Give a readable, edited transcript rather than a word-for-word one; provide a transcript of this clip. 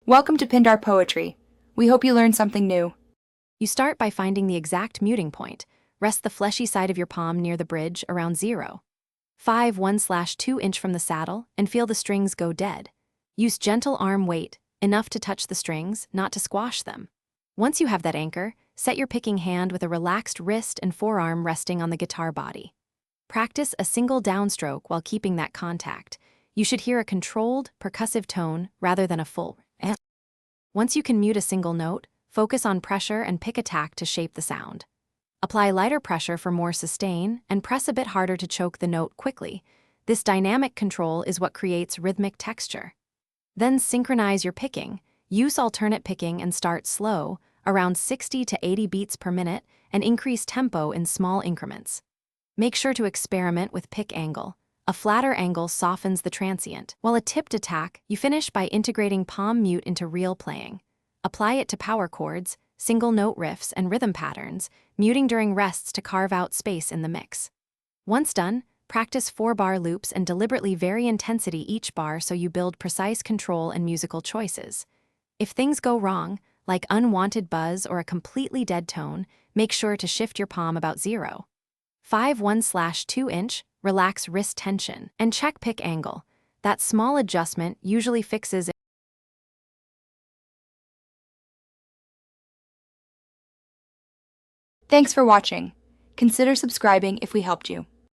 Welcome to Pindar Poetry. We hope you learned something new. You start by finding the exact muting point. Rest the fleshy side of your palm near the bridge around 0. 5 1/2 inch from the saddle and feel the strings go dead. Use gentle arm weight, enough to touch the strings, not to squash them. Once you have that anchor, set your picking hand with a relaxed wrist and forearm resting on the guitar body. Practice a single downstroke while keeping that contact. You should hear a controlled, percussive tone rather than a full eh. Once you can mute a single note, focus on pressure and pick attack to shape the sound. Apply lighter pressure for more sustain and press a bit harder to choke the note quickly. This dynamic control is what creates rhythmic texture. Then synchronize your picking. Use alternate picking and start slow, around 60 to 80 beats per minute, and increase tempo in small increments. Make sure to experiment with pick angle. A flatter angle softens the transient, while a tipped attack, you finish by integrating palm mute into real playing. Apply it to power chords, single note riffs, and rhythm patterns, muting during rests to carve out space in the mix. Once done, practice 4-bar loops and deliberately vary intensity each bar so you build precise control and musical choices. If things go wrong, like unwanted buzz or a completely dead tone, make sure to shift your palm about 0. 5 1/2 inch, relax wrist tension, and check pick angle. That small adjustment usually fixes it. Thanks for watching. Consider subscribing if we helped you.